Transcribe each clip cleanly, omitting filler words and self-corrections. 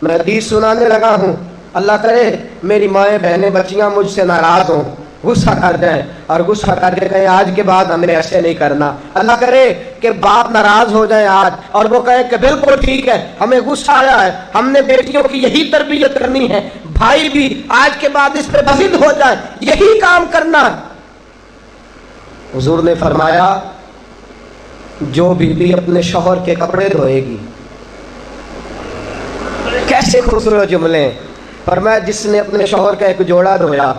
میں حدیث سنانے لگا ہوں، اللہ کرے میری مائیں بہنیں بچیاں مجھ سے ناراض ہوں، غصہ کر جائیں اور غصہ کر کے کہیں آج کے بعد ہمیں ایسے نہیں کرنا۔ اللہ کرے کہ باپ ناراض ہو جائے آج اور وہ کہے کہ بالکل ٹھیک ہے، ہمیں غصہ آیا ہے، ہم نے بیٹیوں کی یہی تربیت کرنی ہے، بھائی بھی آج کے بعد اس پہ بضد ہو جائے، یہی کام کرنا۔ حضور نے فرمایا جو بیوی اپنے شوہر کے کپڑے دھوئے گی، کیسے خوبصورت جملے، فرمایا جس نے اپنے شوہر کا ایک جوڑا دھویا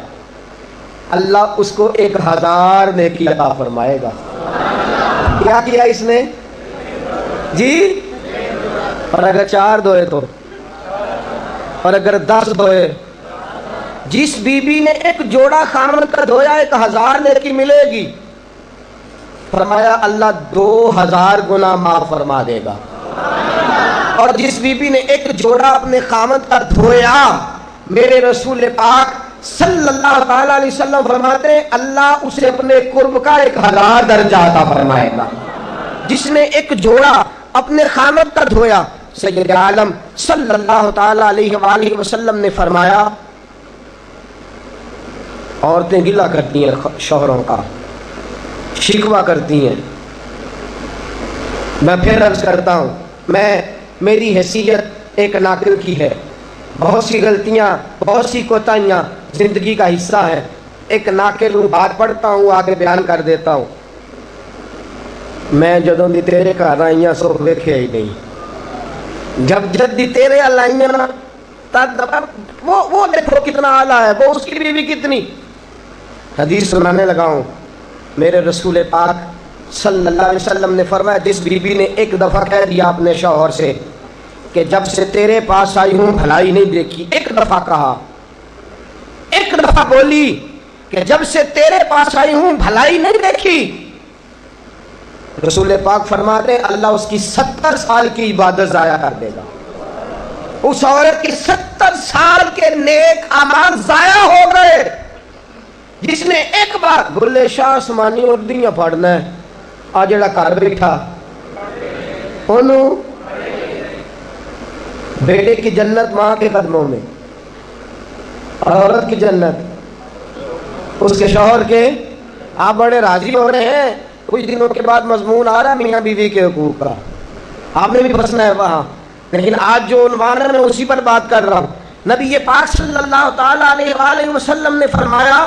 اللہ اس کو 1000 نیکی عطا فرمائے گا۔ کیا کیا اس نے جی؟ اور اگر 4 دھوئے تو، اور اگر 10 دھوئے، جس بی بی نے ایک جوڑا خامن کا دھویا 1000 نیکی ملے گی، فرمایا اللہ 2000 گنا معاف فرما دے گا۔ اور جس بی بی نے ایک جوڑا اپنے خامن کا دھویا، میرے رسول پاک صلی اللہ تعالی علیہ وسلم فرماتے ہیں اللہ اسے اپنے قرب کا 1000 درجہ عطا فرمائے گا۔ جس نے ایک جوڑا اپنے خامن کا دھویا، سید عالم صلی اللہ تعالی علیہ وآلہ وسلم نے فرمایا عورتیں گلہ کرتی ہیں شوہروں کا، شکوہ کرتی ہیں۔ میں پھر عرض کرتا ہوں، میری حیثیت ایک ناقل کی ہے، بہت سی غلطیاں، بہت سی کوتاہیاں زندگی کا حصہ ہے، ایک ناقل ہوں، بات پڑھتا ہوں آگے بیان کر دیتا ہوں۔ میں جدوں دی تیرے گھر آئیاں سکھ ویکھے ہی نہیں، جب جدی تیرے آئیاں نا وہ دیکھو کتنا آلہ ہے، وہ اس کی بیوی کتنی۔ حدیث سنانے لگا ہوں، میرے رسول پاک صلی اللہ علیہ وسلم نے فرمایا جس بیوی نے ایک دفعہ کہہ دیا اپنے شوہر سے کہ جب سے تیرے پاس آئی ہوں بھلائی نہیں دیکھی، ایک دفعہ کہا، ایک دفعہ بولی کہ جب سے تیرے پاس آئی ہوں بھلائی نہیں دیکھی، رسول پاک فرماتے ہیں اللہ اس کی 70 سال کی عبادت ضائع کر دے گا۔ اس عورت کی 70 سال کے نیک اعمال ضائع ہو گئے، جس نے ایک بار بلے شاہ آسمانی اردیاں پڑھنا ہے، آ جڑا گھر بیٹھا انہوں بیٹے کی جنت ماں کے قدموں میں، اور عورت کی جنت اس کے شوہر کے۔ آپ بڑے راضی ہو رہے ہیں، کچھ دنوں کے بعد مضمون آ رہا ہے میاں بیوی کے حقوق کا، آپ نے بھی پھنسنا ہے وہاں، لیکن آج جو عنوان ہے میں اسی پر بات کر رہا ہوں۔ نبی پاک صلی اللہ تعالی علیہ وآلہ وسلم نے فرمایا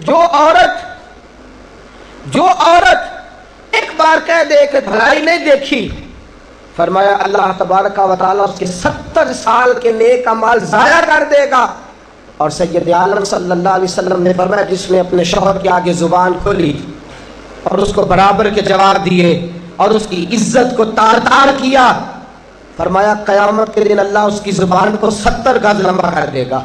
جو عورت ایک بار کہہ دے کہ بھلائی نہیں دیکھی، فرمایا اللہ تبارک و تعالیٰ اس کے 70 سال کے نیک اعمال ضائع کر دے گا۔ اور سید عالم صلی اللہ علیہ وسلم نے فرمایا جس نے اپنے شوہر کے آگے زبان کھولی اور اس کو برابر کے جواب دیے اور اس کی عزت کو تار تار کیا، فرمایا قیامت کے دن اللہ اس کی زبان کو 70 گز لمبا کر دے گا،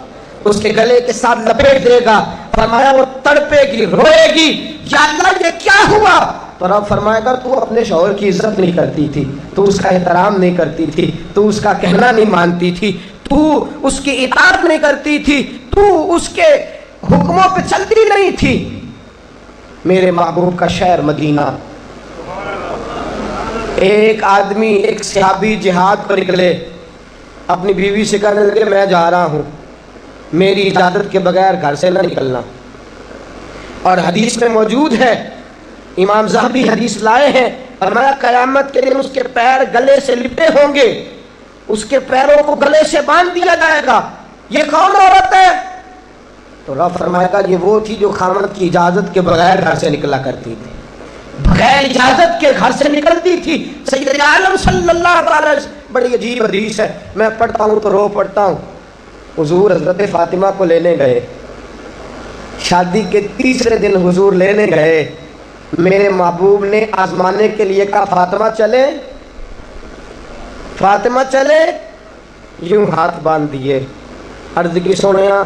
اس کے گلے کے ساتھ لپیٹ دے گا، فرمایا وہ تڑپے گی، روئے گی، یا اللہ یہ کیا ہوا؟ تو رب فرمائے گا تو اپنے شوہر کی عزت نہیں کرتی تھی، تو اس کا احترام نہیں کرتی تھی، تو اس کا کہنا نہیں مانتی تھی، تو اس کی اطاعت نہیں کرتی تھی، تو اس کے حکموں پہ چلتی نہیں تھی۔ میرے محبوب کا شہر مدینہ، ایک آدمی، ایک صحابی جہاد کو نکلے، اپنی بیوی سے کہنے لگے میں جا رہا ہوں، میری اجازت کے بغیر گھر سے نہ نکلنا۔ اور حدیث میں موجود ہے، امام ذہبی حدیث لائے ہیں، فرمایا قیامت کے دن اس کے پیر گلے سے لپٹے ہوں گے، اس کے پیروں کو گلے سے باندھ دیا جائے گا، یہ کون عورت ہے؟ تو رب فرمائے گا یہ وہ تھی جو خامد کی اجازت کے بغیر گھر سے نکلا کرتی تھی، بغیر اجازت کے گھر سے نکلتی تھی۔ سید عالم صلی اللہ علیہ وسلم، بڑی عجیب حدیث ہے، میں پڑھتا ہوں تو رو پڑھتا ہوں۔ حضور حضرت فاطمہ کو لینے گئے، شادی کے تیسرے دن حضور لینے گئے، میرے محبوب نے آزمانے کے لیے کہا فاطمہ چلے، فاطمہ چلے، یوں ہاتھ باندھ دیے، عرض کی سونیا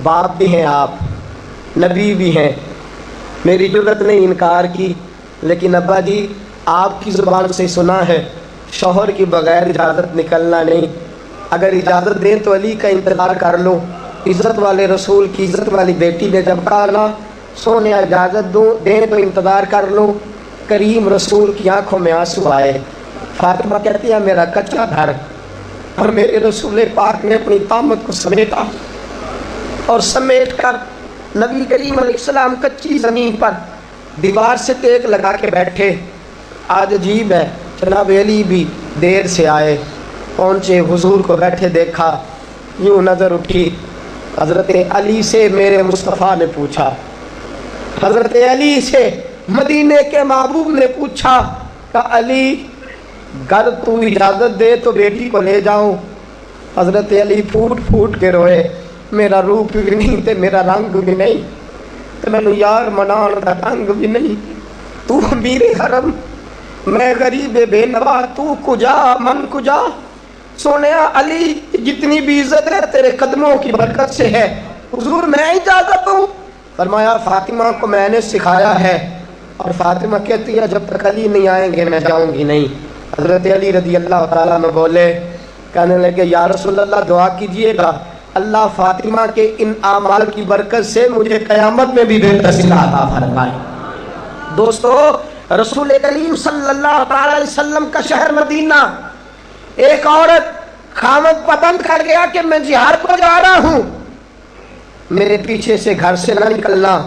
باپ بھی ہیں آپ، نبی بھی ہیں، میری جرت نے انکار کی، لیکن ابا جی آپ کی زبان سے سنا ہے شوہر کی بغیر اجازت نکلنا نہیں، اگر اجازت دیں تو علی کا انتظار کر لو۔ عزت والے رسول کی عزت والی بیٹی نے جب کہا نا سونے اجازت دیں تو انتظار کر لو، کریم رسول کی آنکھوں میں آنسو آئے۔ فاطمہ کہتی ہے میرا کچا گھر اور میرے رسول پاک نے اپنی طامت کو سمیٹا اور سمیٹ کر نبی کریم علیہ السلام کچی زمین پر دیوار سے ٹیک لگا کے بیٹھے. آج عجیب ہے، جناب علی بھی دیر سے آئے، پہنچے، حضور کو بیٹھے دیکھا، یوں نظر اٹھی. حضرت علی سے میرے مصطفیٰ نے پوچھا، حضرت علی سے مدینے کے محبوب نے پوچھا کہ علی گر تو اجازت دے تو بیٹی کو لے جاؤں. حضرت علی پھوٹ پھوٹ کے روئے، میرا روپ بھی نہیں تے میرا رنگ بھی نہیں تے میں یار منان دا رنگ بھی نہیں. تو میرے حرم، میں غریب بے نوا، تو کجا من کجا. سونیا علی جتنی بھی عزت ہے تیرے قدموں کی برکت سے ہے. حضور میں اجازت ہوں. فرمایا فاطمہ کو میں نے سکھایا ہے. اور فاطمہ کہتی ہے جب تک علی نہیں آئیں گے میں جاؤں گی نہیں. حضرت علی رضی اللہ تعالیٰ عنہ بولے، کہنے لگے یا رسول اللہ دعا کیجئے گا اللہ فاطمہ کے ان اعمال کی برکت سے مجھے قیامت میں بھی بہتر صلہ عطا فرمائے. دوستو رسول کریم صلی اللہ تعالی علیہ وسلم کا شہر مدینہ، ایک عورت خامد پابند کر گیا کہ میں جہاد کو جا رہا ہوں، میرے پیچھے سے گھر سے نہ نکلنا،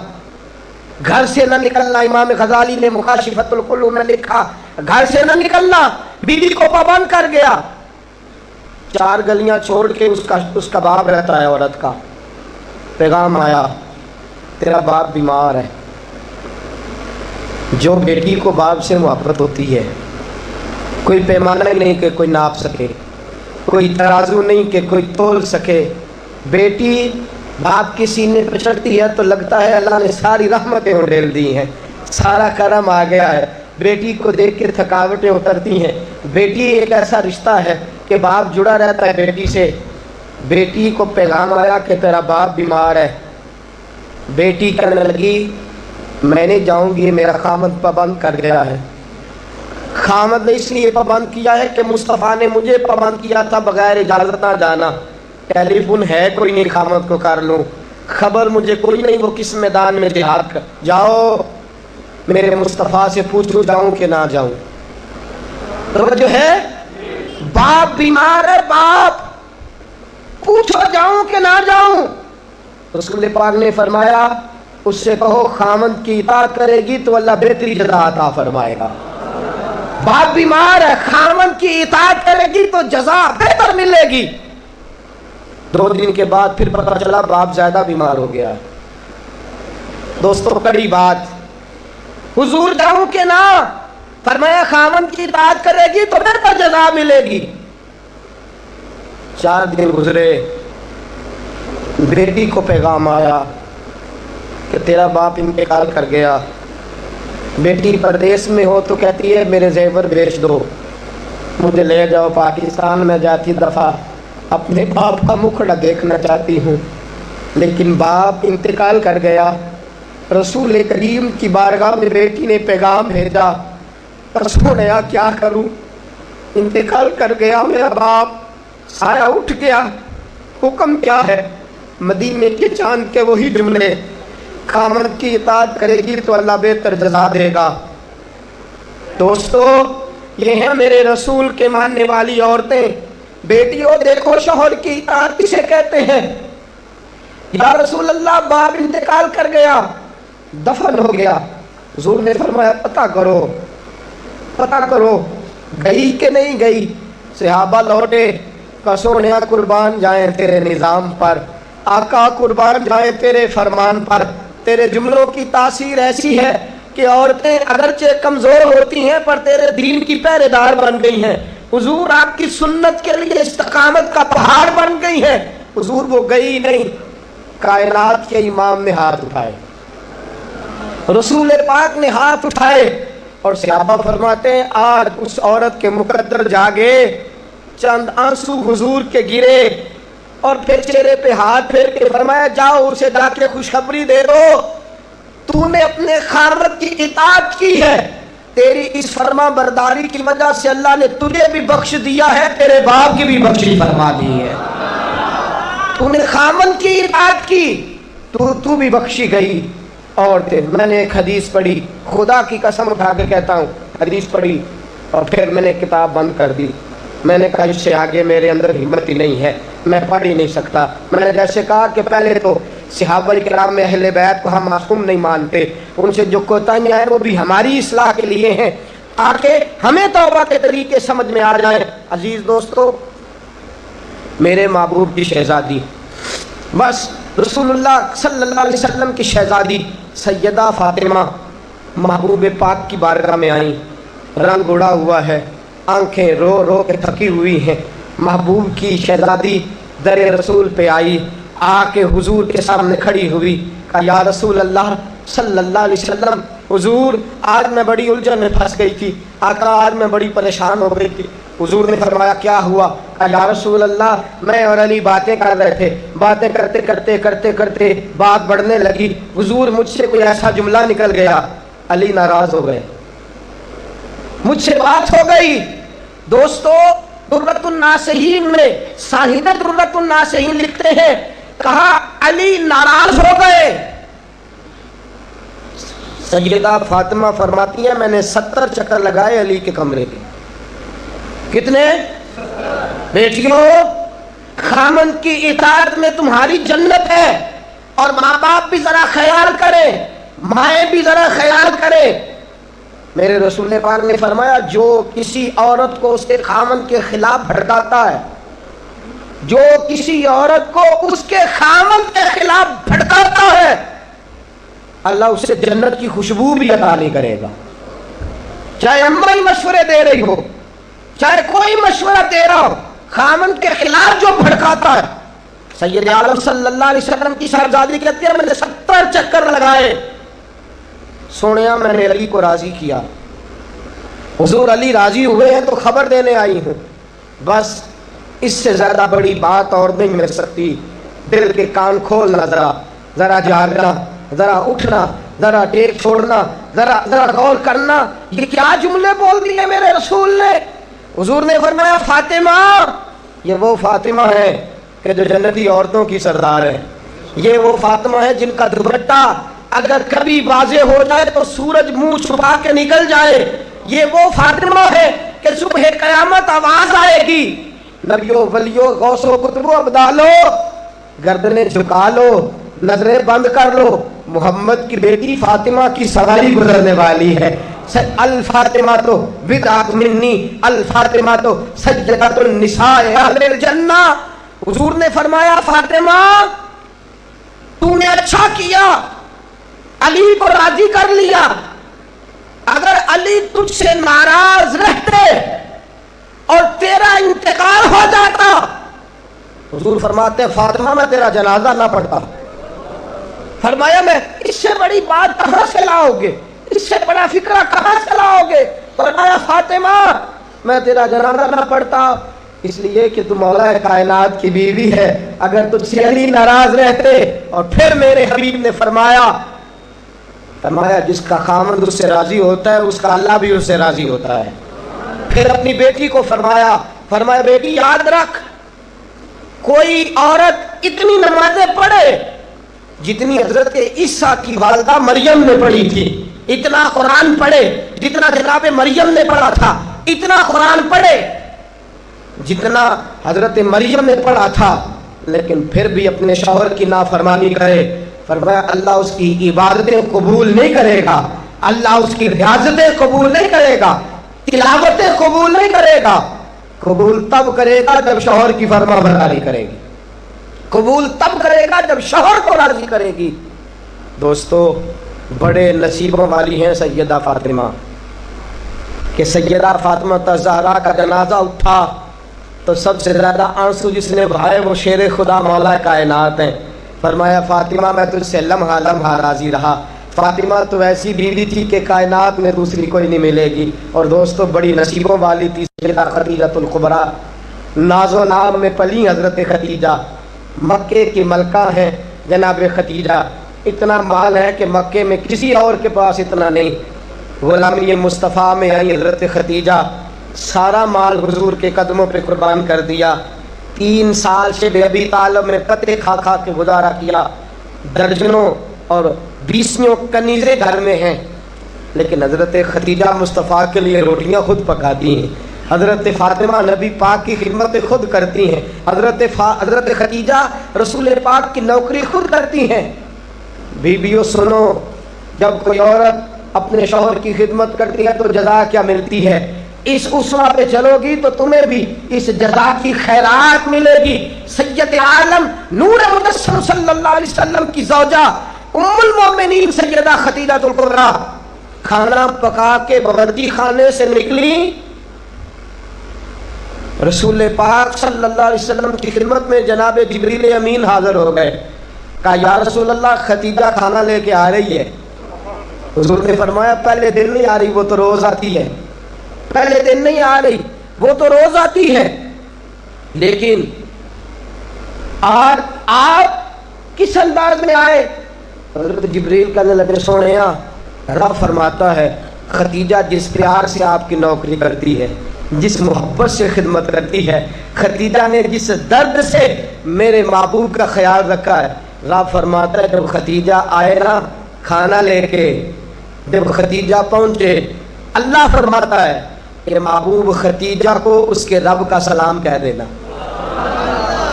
گھر سے نہ نکلنا. امام غزالی نے مکاشفۃ القلوب میں لکھا گھر سے نہ نکلنا. بیوی کو پابند کر گیا. 4 گلیاں چھوڑ کے اس کا باپ رہتا ہے عورت کا. پیغام آیا تیرا باپ بیمار ہے. جو بیٹی کو باپ سے محبت ہوتی ہے کوئی پیمانہ نہیں کہ کوئی ناپ سکے، کوئی ترازو نہیں کہ کوئی تول سکے. بیٹی باپ کے سینے پہ چڑھتی ہے تو لگتا ہے اللہ نے ساری رحمتیں اڈیل دی ہیں، سارا کرم آ گیا ہے. بیٹی کو دیکھ کے تھکاوٹیں اترتی ہیں. بیٹی ایک ایسا رشتہ ہے کہ باپ جڑا رہتا ہے بیٹی سے. بیٹی کو پیغام آیا کہ تیرا باپ بیمار ہے. بیٹی کہنے لگی میں نہیں جاؤں گی، میرا خامد پابند کر گیا ہے. خامد نے اس لیے پابند کیا ہے کہ مصطفیٰ نے مجھے پابند کیا تھا بغیر اجازت نہ جانا. ٹیلی فون ہے کوئی نہیں خامد کو کر لوں، خبر مجھے کوئی نہیں وہ کس میدان میں جہاد کر. جاؤ میرے مصطفیٰ سے پوچھو جاؤں کہ نہ جاؤں. تو جو ہے باپ بیمار ہے، باپ پوچھو جاؤں کہ نہ جاؤں. رسول پاک نے فرمایا اس سے کہو خامد کی اطاعت کرے گی تو اللہ بہتری جزا عطا فرمائے گا. باپ بیمار ہے، خامد کی اطاعت کرے گی تو جزا بہتر ملے گی. 2 دن کے بعد پھر پتہ چلا باپ زیادہ بیمار ہو گیا. دوستو کڑی بات، حضور جاؤں کہ نہ؟ فرمایا خامد کی اطاعت کرے گی تو بہتر جزا ملے گی. 4 دن گزرے، بیٹی کو پیغام آیا کہ تیرا باپ انتقال کر گیا. بیٹی پردیس میں ہو تو کہتی ہے میرے زیور بیچ دو، مجھے لے جاؤ پاکستان میں جاتی دفعہ اپنے باپ کا مکھڑا دیکھنا چاہتی ہوں. لیکن باپ انتقال کر گیا. رسول کریم کی بارگاہ میں بیٹی نے پیغام بھیجا، سونیا کیا کروں، انتقال کر گیا میرا باپ، سایہ اٹھ گیا، حکم کیا ہے؟ مدینے کے چاند کے وہی جملے، خامد کی اطاعت کرے گی تو اللہ بہتر جزا دے گا. دوستو یہ ہیں میرے رسول کے ماننے والی عورتیں. بیٹیوں دیکھو شوہر کی اطاعت کسے کہتے ہیں. یا رسول اللہ باپ انتقال کر گیا، دفن ہو گیا. حضور نے فرمایا پتہ کرو گئی کہ نہیں گئی. صحابہ لوٹے، سونیا قربان جائیں تیرے نظام پر، آقا قربان جائیں تیرے فرمان پر. تیرے جملوں کی تاثیر ایسی ہے کہ عورتیں اگرچہ کمزور ہوتی ہیں پر تیرے دین کی پہرے دار بن گئی ہیں. حضور آپ کی سنت کے لیے استقامت کا پہاڑ بن گئی ہے. حضور وہ گئی نہیں. کائنات کے امام نے ہاتھ اٹھائے، رسول پاک نے ہاتھ اٹھائے اور صحابہ فرماتے ہیں آج اس عورت کے مقدر جاگے. چند آنسو حضور کے گرے اور پھر چہرے پہ ہاتھ پھیر کے فرمایا جاؤ اسے جا کے خوشخبری دے دو، تو نے اپنے خامد کی اطاعت کی ہے، تیری اس فرما برداری کی وجہ سے اللہ نے تجھے بھی بخش دیا ہے، تیرے باپ کی بھی بخشش فرما دی ہے. تو نے خامد کی اطاعت کی تو بھی بخشی گئی. عورتیں، میں نے ایک حدیث پڑھی، خدا کی قسم اٹھا کے کہتا ہوں، حدیث پڑھی اور پھر میں نے کتاب بند کر دی. میں نے کہا اس سے آگے میرے اندر ہمت ہی نہیں ہے، میں پڑھ ہی نہیں سکتا۔ میں نے جیسے کہا کہ پہلے تو صحابہ کرام میں اہل بیت کو ہم معصوم نہیں مانتے، ان سے جو کوتاہیاں ہیں وہ بھی ہماری اصلاح کے لیے ہیں تاکہ ہمیں توبہ کے طریقے سمجھ میں آ جائیں۔ عزیز دوستو، میرے محبوب کی شہزادی، بس رسول اللہ صلی اللہ علیہ وسلم کی شہزادی سیدہ فاطمہ محبوب پاک کی بارگاہ میں آئیں، رنگ اڑا ہوا ہے، آنکھیں رو رو کے تھکی ہوئی ہیں۔ محبوب کی شہزادی در رسول پہ آئی، آ کے حضور کے سامنے کھڑی ہوئی، کہا یا رسول اللہ صلی اللہ علیہ وسلم، حضور آج میں بڑی الجھن میں پھنس گئی تھی، آقا آج میں بڑی پریشان ہو گئی تھی۔ حضور نے فرمایا کیا ہوا؟ کہا یا رسول اللہ میں اور علی باتیں کر رہے تھے، باتیں کرتے کرتے کرتے کرتے بات بڑھنے لگی، حضور مجھ سے کوئی ایسا جملہ نکل گیا، علی ناراض ہو گئے، مجھ سے بات ہو گئی۔ دوستو درۃ الناصحین میں صاحب درۃ الناصحین لکھتے ہیں، کہا علی ناراض ہو گئے۔ سیدہ فاطمہ فرماتی ہیں میں نے 70 چکر لگائے علی کے کمرے کے۔ کتنے؟ بیٹیوں، خامند کی اطاعت میں تمہاری جنت ہے، اور ماں باپ بھی ذرا خیال کریں، مائیں بھی ذرا خیال کریں۔ میرے رسول پاک نے فرمایا جو کسی عورت کو اس کے خامند کے خلاف بھڑکاتا ہے، جو کسی عورت کو اس کے خامند کے خلاف بھڑکاتا ہے، اللہ اسے جنت کی خوشبو بھی عطا نہیں کرے گا۔ چاہے اماں ہی مشورے دے رہی ہو، چاہے کوئی مشورہ دے رہا ہو، خامند کے خلاف جو بھڑکاتا ہے۔ سید عالم صلی اللہ علیہ وسلم کی شہزادی کہتی ہے میں نے 70 چکر لگائے، سونیا میں نے علی کو راضی کیا، حضور علی راضی ہوئے ہیں تو خبر دینے آئی ہوں، بس اس سے زیادہ بڑی بات اور نہیں مل سکتی۔ دل کے کان کھولنا، ذرا جاگنا، ذرا اٹھنا، ذرا ٹیک چھوڑنا، ذرا غور کرنا، یہ کیا جملے بول دیے میرے رسول نے۔ حضور نے فرمایا فاطمہ، یہ وہ فاطمہ ہے کہ جو جنتی عورتوں کی سردار ہے، یہ وہ فاطمہ ہے جن کا دوپٹہ اگر کبھی واضح ہو جائے تو سورج منہ چھپا کے نکل جائے، یہ وہ فاطمہ ہے کہ صبح قیامت آواز آئے گی نبیوں ولیوں غوثوں کتبوں ابدالو گردنیں جھکا لو، نظریں بند کر لو، محمد کی بیٹی فاطمہ کی سواری گزرنے والی ہے۔ الفاطمہ تو بدعت منی، الفاطمہ تو سجدۃ النساء اہل الجنہ۔ حضور نے فرمایا فاطمہ تو نے اچھا کیا، علی کو راضی کر لیا، اگر علی تجھ سے ناراض رہتے اور تیرا انتقال ہو جاتا، حضور فرماتے ہیں فاطمہ میں تیرا جنازہ نہ پڑھتا۔ فرمایا میں اس سے بڑی بات کہاں سے لاؤ گے، اس سے بڑا فکرہ کہاں سے لاؤ گے؟ فرمایا فاطمہ میں تیرا جنازہ نہ پڑھتا اس لیے کہ تم مولا کائنات کی بیوی ہے، اگر تجھ سے علی ناراض رہتے۔ اور پھر میرے حبیب نے فرمایا جس کا خامند اس سے راضی ہوتا ہے اس کا اللہ بھی اس سے راضی ہوتا ہے۔ پھر اپنی بیٹی کو فرمایا بیٹی یاد رکھ، کوئی عورت اتنی نمازیں پڑھے جتنی حضرت عیسیٰ کی والدہ مریم نے پڑھی تھی، اتنا قرآن پڑھے جتنا جناب مریم نے پڑھا تھا، اتنا قرآن پڑھے جتنا حضرت مریم نے پڑھا تھا، لیکن پھر بھی اپنے شوہر کی نافرمانی کرے، فرمایا اللہ اس کی عبادتیں قبول نہیں کرے گا، اللہ اس کی ریاضتیں قبول نہیں کرے گا، تلاوتیں قبول نہیں کرے گا۔ قبول تب کرے گا جب شوہر کی فرما برداری کرے گی، قبول تب کرے گا جب شوہر کو راضی کرے گی۔ دوستو بڑے نصیبوں والی ہیں سیدہ فاطمہ کہ سیدہ فاطمہ الزہرا کا جنازہ اٹھا تو سب سے زیادہ آنسو جس نے بہائے وہ شیر خدا مولا کائنات ہیں۔ فرمایا فاطمہ میں تجھ سے لمحہ لمحہ راضی رہا، فاطمہ تو ایسی بیوی تھی کہ کائنات میں دوسری کوئی نہیں ملے گی۔ اور دوستو بڑی نصیبوں والی تھی سیدہ خدیجہ الکبریٰ، ناز و نام میں پلی حضرت خدیجہ، مکے کی ملکہ ہیں جناب خدیجہ، اتنا مال ہے کہ مکے میں کسی اور کے پاس اتنا نہیں۔ غلامی مصطفیٰ میں آئی حضرت خدیجہ، سارا مال حضور کے قدموں پہ قربان کر دیا، 3 سال سے ابی طالب میں پتے کھا کھا کے گزارا کیا، درجنوں اور 20 کنیزیں گھر میں ہیں، لیکن حضرت خدیجہ مصطفیٰ کے لیے روٹیاں خود پکاتی ہیں، حضرت فاطمہ نبی پاک کی خدمت خود کرتی ہیں، حضرت خدیجہ رسول پاک کی نوکری خود کرتی ہیں۔ بیویوں سنو، جب کوئی عورت اپنے شوہر کی خدمت کرتی ہے تو جزا کیا ملتی ہے؟ اس اسوہ پہ چلو گی تو تمہیں بھی اس جزا کی خیرات ملے گی۔ سید عالم نور مجسم صلی اللہ علیہ وسلم کی زوجہ ام المومنین سیدہ خدیجہ الکبریٰ کھانا پکا کے باورچی خانے سے نکلی، رسول پاک صلی اللہ علیہ وسلم کی خدمت میں جناب جبریل امین حاضر ہو گئے۔ کہا یا رسول اللہ خدیجہ کھانا لے کے آ رہی ہے۔ حضور نے فرمایا پہلے دن نہیں آ رہی، وہ تو روز آتی ہے۔ پہلے دن نہیں آ رہی، وہ تو روز آتی ہے، لیکن آج آپ کس انداز میں آئے؟ حضرت جبریل کہنے لگے سونیا، رب فرماتا ہے خدیجہ جس پیار سے آپ کی نوکری کرتی ہے، جس محبت سے خدمت کرتی ہے، خدیجہ نے جس درد سے میرے محبوب کا خیال رکھا ہے، رب فرماتا ہے جب خدیجہ آئے نا کھانا لے کے، جب خدیجہ پہنچے، اللہ فرماتا ہے کہ محبوب خدیجہ کو اس کے رب کا سلام کہہ دینا،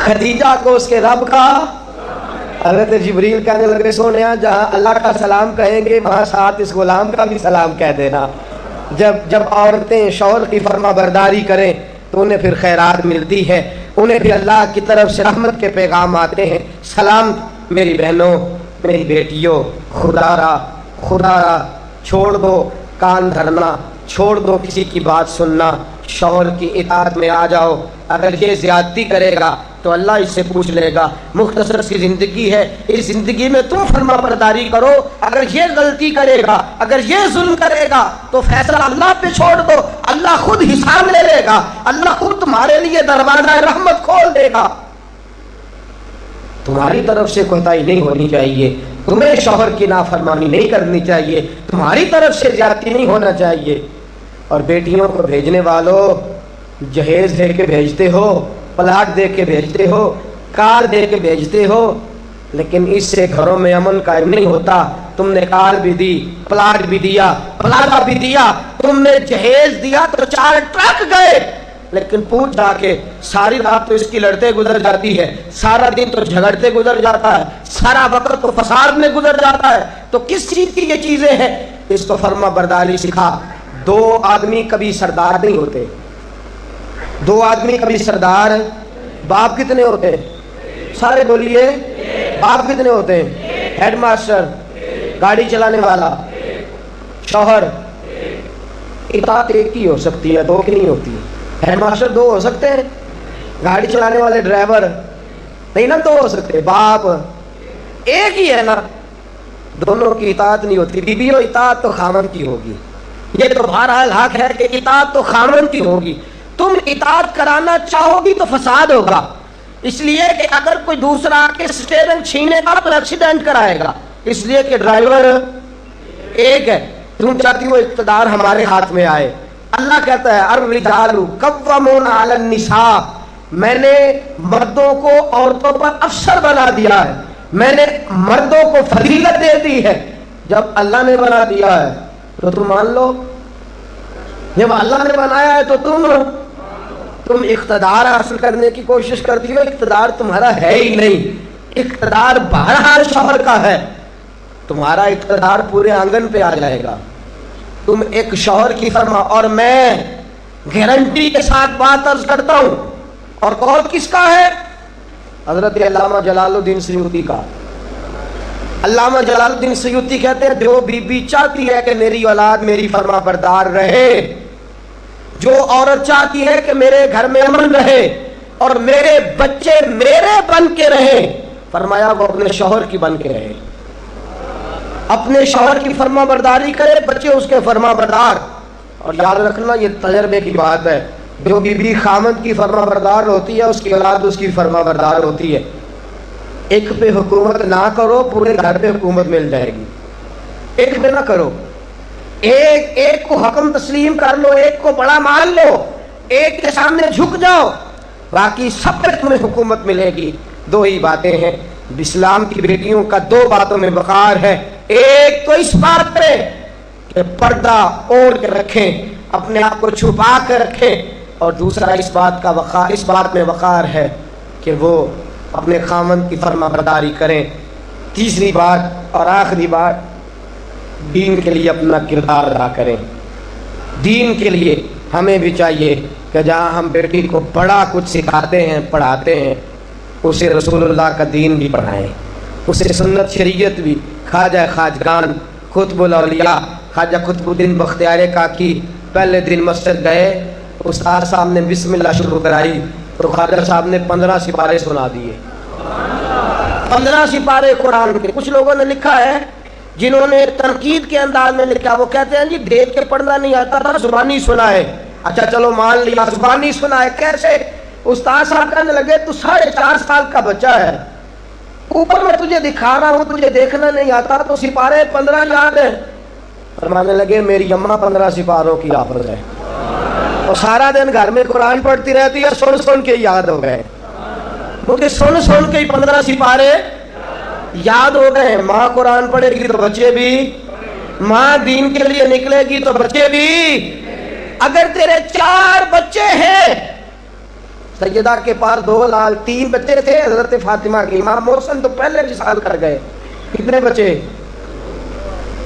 خدیجہ کو اس کے رب کا۔ حضرت جبریل کہنے لگے سونیا جہاں اللہ کا سلام کہیں گے وہاں ساتھ اس غلام کا بھی سلام کہہ دینا۔ جب عورتیں شوہر کی فرما برداری کریں تو انہیں پھر خیرات ملتی ہے، انہیں بھی اللہ کی طرف سے رحمت کے پیغام آتے ہیں۔ سلام میری بہنوں، میری بیٹیوں، خدا را چھوڑ دو کان دھرنا، چھوڑ دو کسی کی بات سننا، شوہر کی اطاعت میں آ جاؤ۔ اگر یہ زیادتی کرے گا تو اللہ اس سے پوچھ لے گا۔ مختصر سی زندگی ہے، اس زندگی میں تم فرما برداری کرو۔ اگر یہ غلطی کرے گا، اگر یہ ظلم کرے گا تو فیصلہ اللہ پہ چھوڑ دو، اللہ خود حساب لے لے گا، اللہ خود تمہارے لیے دروازہ رحمت کھول دے گا۔ تمہاری طرف سے کوتاہی نہیں ہونی چاہیے، تمہیں شوہر کی نافرمانی نہیں کرنی چاہیے، تمہاری طرف سے زیادتی نہیں ہونا چاہیے۔ اور بیٹیوں کو بھیجنے والوں، جہیز دے کے بھیجتے ہو، پلاٹ دے کے بھیجتے ہو، کار دے کے بھیجتے ہو، لیکن اس سے گھروں میں امن قائم نہیں ہوتا۔ تم نے کار بھی دی، پلاٹ بھی دیا، پلاٹا بھی دیا، تم نے جہیز دیا تو 4 ٹرک گئے، لیکن پوچھ جا کے ساری رات تو اس کی لڑتے گزر جاتی ہے، سارا دن تو جھگڑتے گزر جاتا ہے، سارا وقت تو فساد میں گزر جاتا ہے، تو کس چیز کی یہ چیزیں ہیں؟ اس کو فرما برداری سکھا۔ 2 آدمی کبھی سردار نہیں ہوتے، 2 آدمی کبھی سردار۔ باپ کتنے ہوتے ہیں؟ سارے بولیے، باپ کتنے ہوتے ہیں؟ ہیڈ ماسٹر، گاڑی چلانے والا، شوہر۔ اطاعت ایک ہی ہو سکتی ہے، 2 کی نہیں ہوتی۔ ہیڈ ماسٹر 2 ہو سکتے ہیں، گاڑی چلانے والے ڈرائیور نہیں نا 2 ہو سکتے، باپ ایک ہی ہے نا، دونوں کی اطاعت نہیں ہوتی۔ بیویوں اطاعت تو خامن کی ہوگی، یہ تو بہرحال حق ہے کہ اطاعت تو خامن کی ہوگی۔ تم اطاعت کرانا چاہو گی تو فساد ہوگا، اس لیے کہ اگر کوئی دوسرا آ کے اسٹیئرنگ چھینے گا تو ایکسیڈنٹ کرائے گا، اس لیے کہ ڈرائیور ایک ہے۔ تم چاہتی ہو اقتدار ہمارے ہاتھ میں آئے۔ اللہ کہتا ہے الرجال قوامون علی النساء، میں نے مردوں کو عورتوں پر افسر بنا دیا ہے، میں نے مردوں کو فضیلت دے دی ہے۔ جب اللہ نے بنا دیا ہے تو تم مان لو، جب اللہ نے بنایا ہے تو تم اقتدار حاصل کرنے کی کوشش کرتی ہو، اقتدار تمہارا ہے ہی نہیں، اقتدار بہرحال شوہر کا ہے، تمہارا اقتدار پورے آنگن پہ آ جائے گا۔ تم ایک شوہر کی فرما، اور میں گارنٹی کے ساتھ بات عرض کرتا ہوں، اور قول کس کا ہے؟ حضرت علامہ جلال الدین سیوطی کا۔ علامہ جلال الدین سیوطی کہتے ہیں جو بیوی چاہتی ہے کہ میری اولاد میری فرما بردار رہے، جو عورت چاہتی ہے کہ میرے گھر میں امن رہے اور میرے بچے میرے بن کے رہیں، فرمایا وہ اپنے شوہر کی بن کے رہے، اپنے شوہر کی فرما برداری کرے، بچے اس کے فرما بردار۔ اور یاد رکھنا یہ تجربے کی بات ہے، جو بیوی خامند کی فرما بردار ہوتی ہے اس کی اولاد اس کی فرما بردار ہوتی ہے۔ ایک پہ حکومت نہ کرو، پورے گھر پہ حکومت مل جائے گی۔ ایک پہ نہ کرو، ایک کو حکم تسلیم کر لو، ایک کو بڑا مان لو، ایک کے سامنے جھک جاؤ، باقی سب پہ تمہیں حکومت ملے گی۔ 2 ہی باتیں ہیں، اسلام کی بیٹیوں کا 2 باتوں میں وقار ہے۔ ایک تو اس بات پہ کہ پردہ اوڑھ کے رکھیں، اپنے آپ کو چھپا کر رکھیں، اور دوسرا اس بات میں وقار ہے کہ وہ اپنے خاوند کی فرما برداری کریں۔ تیسری بات اور آخری بات، دین کے لیے اپنا کردار ادا کریں۔ دین کے لیے ہمیں بھی چاہیے کہ جہاں ہم بیٹی کو بڑا کچھ سکھاتے ہیں پڑھاتے ہیں، اسے رسول اللہ کا دین بھی پڑھائیں، اسے سنت شریعت بھی۔ خواجہ خواجگان قطب الاولیاء خواجہ قطب الدین بختیار کاکی پہلے دن مسجد گئے، استاد صاحب نے بسم اللہ شروع کرائی تو خواجہ صاحب نے 15 سپارے سنا دیے۔ 15 سپارے قرآن کے۔ کچھ لوگوں نے لکھا ہے جنہوں نے تنقید کے انداز میں لکھا، وہ کہتے ہیں جی دیکھ کے پڑھنا نہیں آتا تھا، زبانی سنا ہے۔ اچھا چلو مان لیا زبانی سنا ہے، کیسے؟ استاد صاحب کہنے لگے تو 4.5 سال کا بچہ ہے، اوپر میں تجھے دکھا رہا ہوں، تجھے دیکھنا نہیں آتا تو سپارے 15 یاد ہیں۔ فرمانے لگے میری اماں 15 سپاروں کی حافظ ہے، اور سارا دن گھر میں قرآن پڑھتی رہتی ہے، سن سن کے یاد ہو گئے، کیونکہ سن سن کے 15 سپارے یاد ہو گئے۔ ماں قرآن پڑھے گی تو بچے بھی، ماں دین کے لیے نکلے گی تو بچے بھی۔ اگر تیرے 4 بچے ہیں، سیدہ کے پاس 2 لال 3 بچے تھے حضرت فاطمہ کی، امام محسن تو پہلے وصال کر گئے، کتنے بچے؟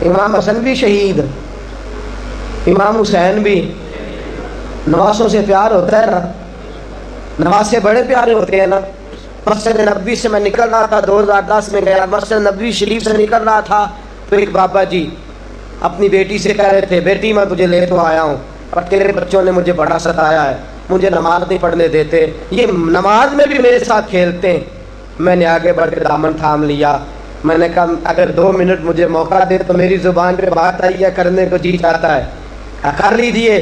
امام حسن بھی شہید، امام حسین بھی۔ نواسوں سے پیار ہوتا ہے نا، نواسے بڑے پیارے ہوتے ہیں نا۔ مسجد نبوی سے میں نکل رہا تھا، 2010 میں گیا، مسجد نبوی شریف سے نکل رہا تھا تو ایک بابا جی اپنی بیٹی سے کہہ رہے تھے بیٹی میں تجھے لے تو آیا ہوں اور تیرے بچوں نے مجھے بڑا ستایا ہے، مجھے نماز نہیں پڑھنے دیتے، یہ نماز میں بھی میرے ساتھ کھیلتے ہیں۔ میں نے آگے بڑھ کے دامن تھام لیا، میں نے کہا اگر 2 منٹ مجھے موقع دے تو میری زبان پہ بات آئی ہے، کرنے کو جی چاہتا ہے، کر لیجیے۔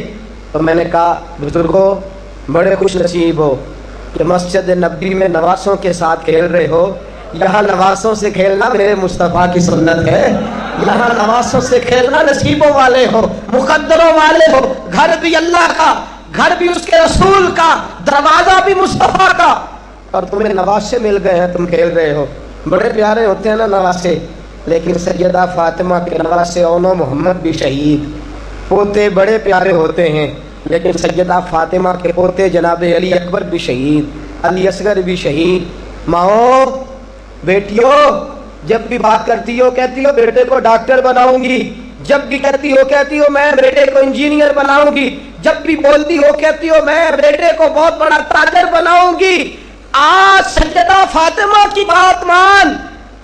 تو میں نے کہا بزرگوں بڑے خوش نصیب ہو کہ مسجد نبوی میں نواسوں کے ساتھ کھیل رہے ہو، یہاں نواسوں سے کھیلنا میرے مصطفیٰ کی سنت ہے، یہاں نواسوں سے کھیلنا نصیبوں والے ہو، مقدروں والے ہو۔ گھر بھی اللہ کا، گھر بھی اس کے رسول کا، دروازہ بھی مصطفیٰ کا، اور تمہیں نواسے مل گئے ہیں، تم کھیل رہے ہو۔ بڑے پیارے ہوتے ہیں نا نواسے، لیکن سیدہ فاطمہ کے نواسے اونو محمد بھی شہید، پوتے بڑے پیارے ہوتے ہیں، لیکن سیدہ فاطمہ کے پوتے جناب علی اکبر بھی شہید، علی اصغر بھی شہید۔ ماؤں بیٹیوں جب بھی بات کرتی ہو کہتی ہو بیٹے کو ڈاکٹر بناؤں گی، جب بھی کہتی ہو میں بیٹے کو انجینئر بناؤں گی، جب بھی بولتی ہو کہتی ہو میں بیٹے کو بہت بڑا تاجر بناؤں گی۔ آج سیدہ فاطمہ کی بات مان،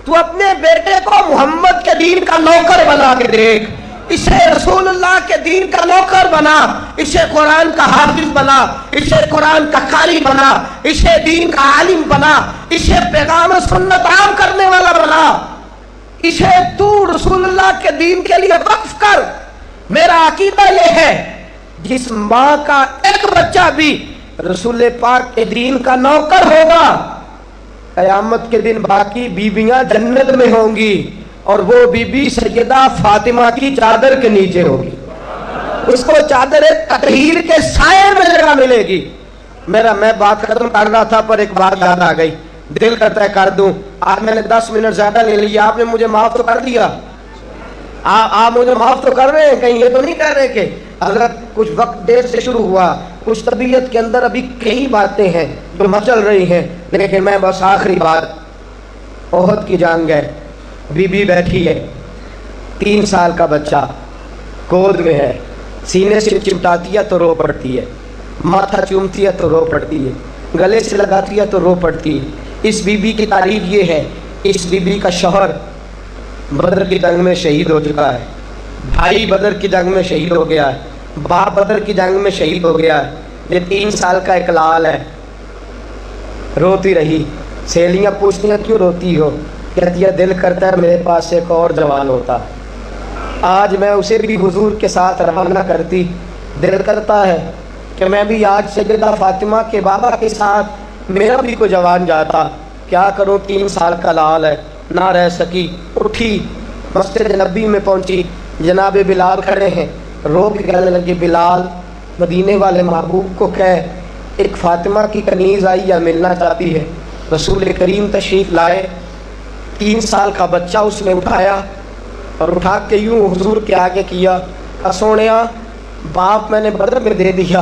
تو اپنے بیٹے کو محمد کے دین کا نوکر بنا کے دیکھ، اسے رسول اللہ کے دین کا نوکر بنا، اسے قرآن کا حافظ بنا، اسے قرآن کا قاری بنا، اسے دین کا عالم بنا، اسے پیغام سنت عام کرنے والا بنا، اسے تو رسول اللہ کے دین کے لیے وقف کر۔ میرا عقیدہ یہ ہے جس ماں کا ایک بچہ بھی رسول پاک کے دین کا نوکر ہوگا، قیامت کے دن باقی بیویاں جنت میں ہوں گی، اور وہ بی بی سیدہ فاطمہ کی چادر کے نیچے ہوگی، اس کو چادر تطہیر کے سائے میں جگہ ملے گی۔ میں بات ختم کر رہا تھا پر ایک بات یاد آ گئی، دل کرتا ہے کر دوں۔ آج میں نے 10 منٹ زیادہ لے لیا، آپ نے مجھے معاف تو کر دیا، آپ مجھے معاف تو کر رہے ہیں، کہیں یہ تو نہیں کہہ رہے کہ حضرت کچھ وقت دیر سے شروع ہوا، کچھ طبیعت کے اندر ابھی کئی باتیں ہیں جو مچل رہی ہیں، لیکن میں بس آخری بات، احد کی جنگ ہے، بی بی بیٹھی ہے، 3 سال کا بچہ گود میں ہے، سینے سے چمٹاتی ہے تو رو پڑتی ہے، ماتھا چومتی ہے تو رو پڑتی ہے، گلے سے لگاتی ہے تو رو پڑتی ہے۔ اس بی بی کی تعریف یہ ہے، اس بی بی کا شوہر بدر کی جنگ میں شہید ہو چکا ہے، بھائی بدر کی جنگ میں شہید ہو گیا ہے، باپ بدر کی جنگ میں شہید ہو گیا ہے، یہ 3 سال کا ایک لال ہے۔ روتی رہی، سہیلیاں پوچھتی ہیں کیوں روتی ہو؟ کہتی ہے دل کرتا ہے میرے پاس ایک اور جوان ہوتا، آج میں اسے بھی حضور کے ساتھ روانہ کرتی، دل کرتا ہے کہ میں بھی آج سیدہ فاطمہ کے بابا کے ساتھ میرا بھی کوئی جوان جاتا، کیا کروں 3 سال کا لال ہے، نہ رہ سکی، اٹھی مسجد نبی میں پہنچی، جناب بلال کھڑے ہیں، رو کے کہنے لگے بلال مدینے والے محبوب کو کہہ ایک فاطمہ کی کنیز آئی یا ملنا چاہتی ہے۔ رسول کریم تشریف لائے، 3 سال کا بچہ اس نے اٹھایا اور اٹھا کے یوں حضور کے آگے کیا، سونیا باپ میں نے بدر میں دے دیا،